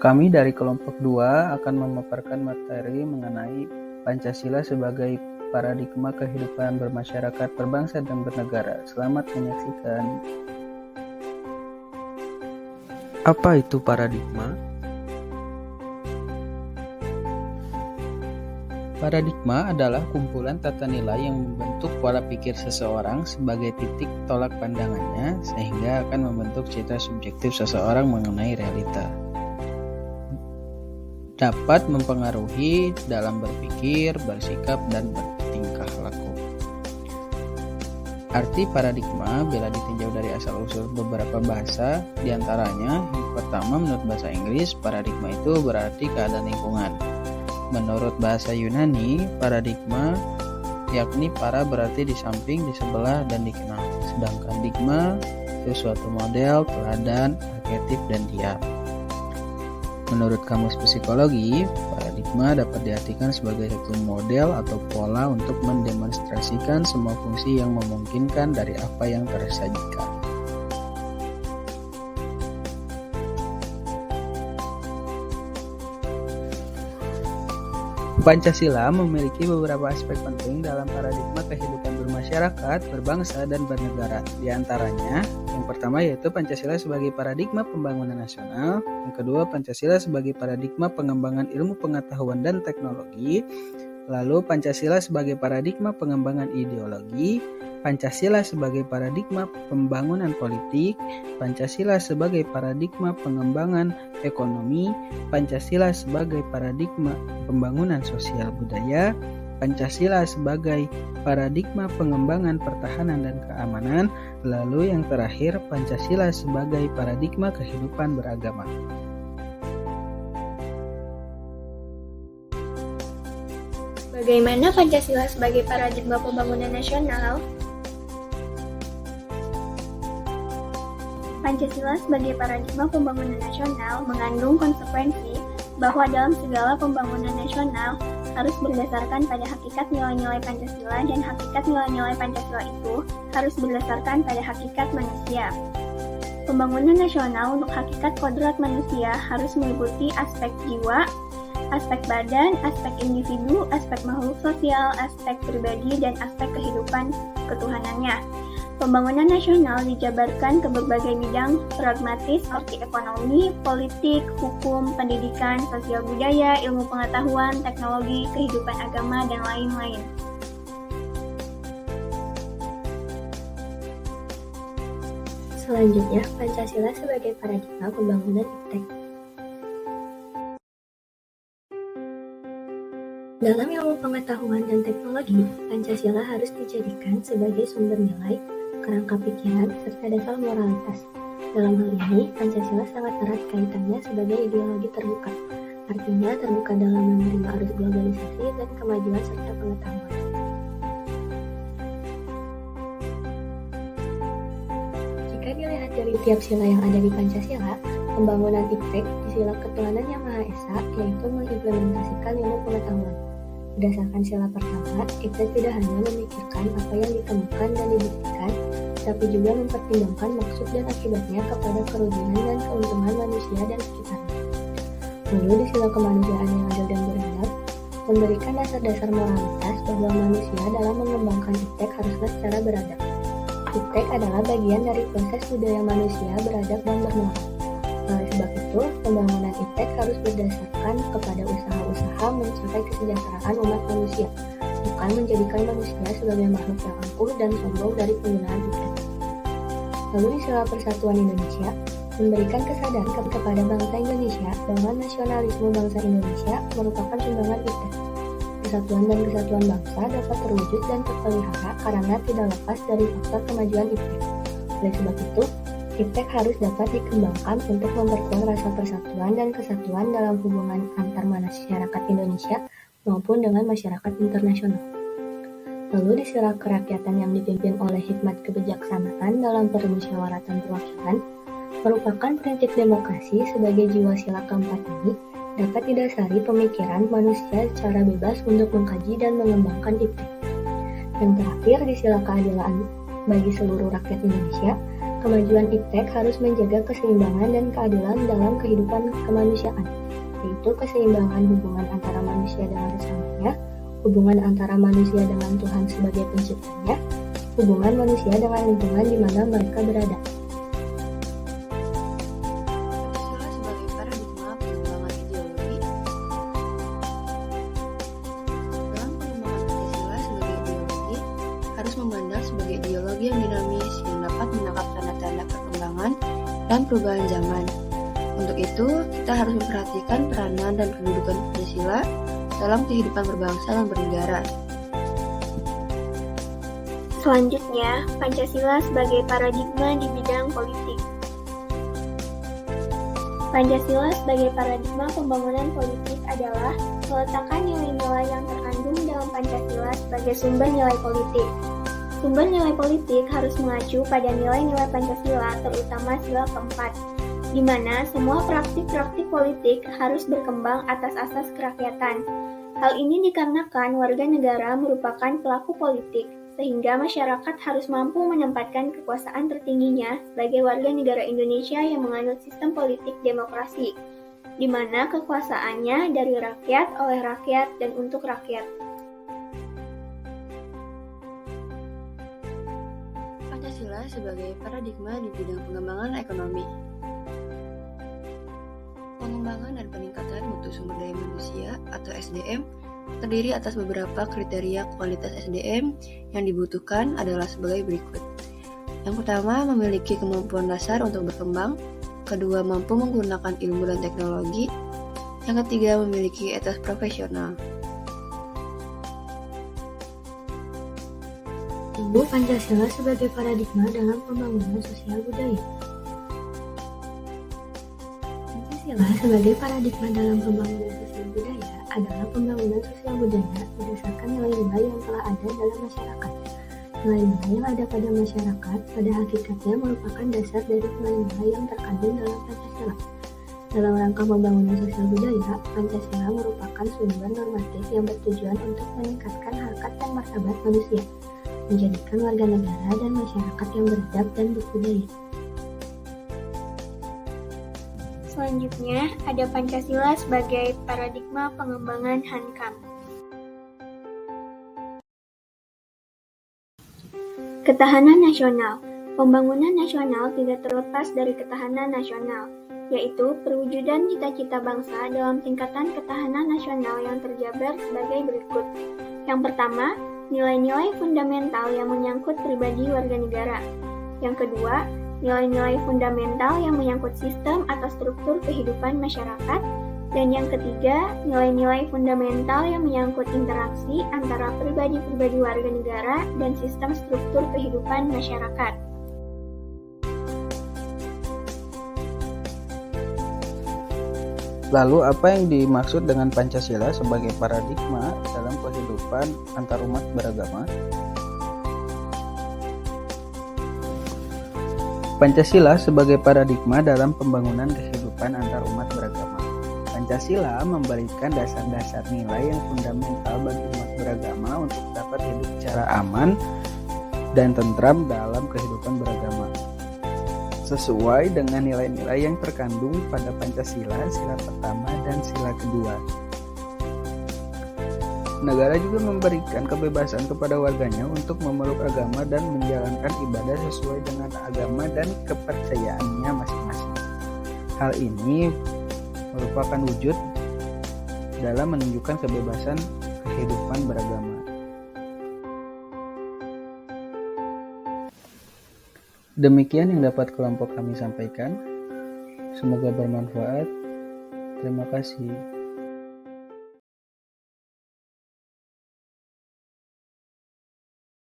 Kami dari kelompok 2 akan memaparkan materi mengenai Pancasila sebagai paradigma kehidupan bermasyarakat, berbangsa, dan bernegara. Selamat menyaksikan. Apa itu paradigma? Paradigma adalah kumpulan tata nilai yang membentuk pola pikir seseorang sebagai titik tolak pandangannya, sehingga akan membentuk citra subjektif seseorang mengenai realita. Dapat mempengaruhi dalam berpikir, bersikap, dan bertingkah laku. Arti paradigma bila ditinjau dari asal-usul beberapa bahasa, diantaranya yang pertama menurut bahasa Inggris, paradigma itu berarti keadaan lingkungan. Menurut bahasa Yunani, paradigma yakni para berarti di samping, di sebelah, dan dikenal. Sedangkan digma itu suatu model, teladan, arketip, dan diam. Menurut Kamus Psikologi, paradigma dapat diartikan sebagai satu model atau pola untuk mendemonstrasikan semua fungsi yang memungkinkan dari apa yang tersajikan. Pancasila memiliki beberapa aspek penting dalam paradigma kehidupan bermasyarakat, berbangsa, dan bernegara. Di antaranya, yang pertama yaitu Pancasila sebagai paradigma pembangunan nasional, yang kedua Pancasila sebagai paradigma pengembangan ilmu pengetahuan dan teknologi, lalu Pancasila sebagai paradigma pengembangan ideologi, Pancasila sebagai paradigma pembangunan politik, Pancasila sebagai paradigma pengembangan ekonomi, Pancasila sebagai paradigma pembangunan sosial budaya, Pancasila sebagai paradigma pengembangan pertahanan dan keamanan, lalu yang terakhir Pancasila sebagai paradigma kehidupan beragama. Bagaimana Pancasila sebagai paradigma pembangunan nasional? Pancasila sebagai paradigma pembangunan nasional mengandung konsekuensi bahwa dalam segala pembangunan nasional harus berdasarkan pada hakikat nilai-nilai Pancasila, dan hakikat nilai-nilai Pancasila itu harus berdasarkan pada hakikat manusia. Pembangunan nasional untuk hakikat kodrat manusia harus meliputi aspek jiwa, aspek badan, aspek individu, aspek makhluk sosial, aspek pribadi, dan aspek kehidupan ketuhanannya. Pembangunan nasional dijabarkan ke berbagai bidang pragmatis seperti ekonomi, politik, hukum, pendidikan, sosial budaya, ilmu pengetahuan, teknologi, kehidupan agama, dan lain-lain. Selanjutnya, Pancasila sebagai paradigma pembangunan iptek. Dalam ilmu pengetahuan dan teknologi, Pancasila harus dijadikan sebagai sumber nilai, kerangka pikiran, serta dasar moralitas. Dalam hal ini, Pancasila sangat erat kaitannya sebagai ideologi terbuka, artinya terbuka dalam menerima arus globalisasi dan kemajuan serta pengetahuan. Jika dilihat dari tiap sila yang ada di Pancasila, pembangunan iptek di sila ketuhanan yang Maha Esa, yaitu mengimplementasikan ilmu pengetahuan. Berdasarkan sila pertama, iptek tidak hanya memikirkan apa yang ditemukan dan dibuktikan, tapi juga mempertimbangkan maksud dan akibatnya kepada kerugian dan keuntungan manusia dan sekitarnya. Lalu di sila kemanusiaan yang adil dan beradab, memberikan dasar-dasar moralitas bahwa manusia dalam mengembangkan iptek haruslah secara beradab. Iptek adalah bagian dari proses budaya manusia beradab dan bermoral. Oleh sebab itu, pembangunan iptek harus berdasarkan kepada usaha-usaha mencapai kesejahteraan umat manusia, bukan menjadikan manusia sebagai makhluk yang angkuh dan sombong dari penggunaan iptek. Lalu di sila persatuan Indonesia, memberikan kesadaran kepada bangsa Indonesia bahwa nasionalisme bangsa Indonesia merupakan sumbangan iptek. Persatuan dan kesatuan bangsa dapat terwujud dan terpelihara karena tidak lepas dari faktor kemajuan iptek. Oleh sebab itu, iptek harus dapat dikembangkan untuk memperkuat rasa persatuan dan kesatuan dalam hubungan antar masyarakat Indonesia maupun dengan masyarakat internasional. Lalu di sila kerakyatan yang dipimpin oleh hikmat kebijaksanaan dalam permusyawaratan perwakilan, merupakan prinsip demokrasi sebagai jiwa sila keempat ini dapat didasari pemikiran manusia secara bebas untuk mengkaji dan mengembangkan iptek. Yang terakhir di sila keadilan bagi seluruh rakyat Indonesia, kemajuan iptek harus menjaga keseimbangan dan keadilan dalam kehidupan kemanusiaan, yaitu keseimbangan hubungan antara manusia dengan sesamanya, hubungan antara manusia dengan Tuhan sebagai penciptanya, hubungan manusia dengan lingkungan di mana mereka berada. Pancasila sebagai paradigma pengembangan ideologi. Dalam pengembangan Pancasila sebagai ideologi, harus memandang sebagai ideologi yang dinamis yang dapat menangkap tanda-tanda perkembangan dan perubahan zaman. Untuk itu, kita harus memperhatikan peranan dan kedudukan Pancasila dalam kehidupan berbangsa dan bernegara. Selanjutnya, Pancasila sebagai paradigma di bidang politik. Pancasila sebagai paradigma pembangunan politik adalah meletakkan nilai-nilai yang terkandung dalam Pancasila sebagai sumber nilai politik. Sumber nilai politik harus mengacu pada nilai-nilai Pancasila, terutama sila keempat, di mana semua praktik-praktik politik harus berkembang atas asas kerakyatan. Hal ini dikarenakan warga negara merupakan pelaku politik, sehingga masyarakat harus mampu menempatkan kekuasaan tertingginya sebagai warga negara Indonesia yang menganut sistem politik demokrasi, di mana kekuasaannya dari rakyat, oleh rakyat, dan untuk rakyat. Pancasila sebagai paradigma di bidang pengembangan ekonomi. Pengembangan dan peningkatan mutu sumber daya manusia atau SDM terdiri atas beberapa kriteria kualitas SDM yang dibutuhkan adalah sebagai berikut. Yang pertama, memiliki kemampuan dasar untuk berkembang. Kedua, mampu menggunakan ilmu dan teknologi. Yang ketiga, memiliki etos profesional. Tumbuh Pancasila sebagai paradigma dalam pembangunan sosial budaya. Pancasila sebagai paradigma dalam pembangunan sosial budaya adalah pembangunan sosial budaya berdasarkan nilai-nilai yang telah ada dalam masyarakat. Nilai-nilai yang ada pada masyarakat pada hakikatnya merupakan dasar dari nilai-nilai yang terkandung dalam Pancasila. Dalam rangka pembangunan sosial budaya, Pancasila merupakan sumber normatif yang bertujuan untuk meningkatkan harkat dan martabat manusia, menjadikan warga negara dan masyarakat yang beradab dan berbudaya. Selanjutnya, ada Pancasila sebagai paradigma pengembangan Hankam. Ketahanan nasional. Pembangunan nasional tidak terlepas dari ketahanan nasional, yaitu perwujudan cita-cita bangsa dalam tingkatan ketahanan nasional yang terjabar sebagai berikut. Yang pertama, nilai-nilai fundamental yang menyangkut pribadi warga negara. Yang kedua, nilai-nilai fundamental yang menyangkut sistem atau struktur kehidupan masyarakat. Dan yang ketiga, nilai-nilai fundamental yang menyangkut interaksi antara pribadi-pribadi warga negara dan sistem struktur kehidupan masyarakat. Lalu apa yang dimaksud dengan Pancasila sebagai paradigma dalam kehidupan antarumat beragama? Pancasila sebagai paradigma dalam pembangunan kehidupan antarumat beragama. Pancasila memberikan dasar-dasar nilai yang fundamental bagi umat beragama untuk dapat hidup secara aman dan tentram dalam kehidupan beragama. Sesuai dengan nilai-nilai yang terkandung pada Pancasila, sila pertama dan sila kedua. Negara juga memberikan kebebasan kepada warganya untuk memeluk agama dan menjalankan ibadah sesuai dengan agama dan kepercayaannya masing-masing. Hal ini merupakan wujud dalam menunjukkan kebebasan kehidupan beragama. Demikian yang dapat kelompok kami sampaikan. Semoga bermanfaat. Terima kasih.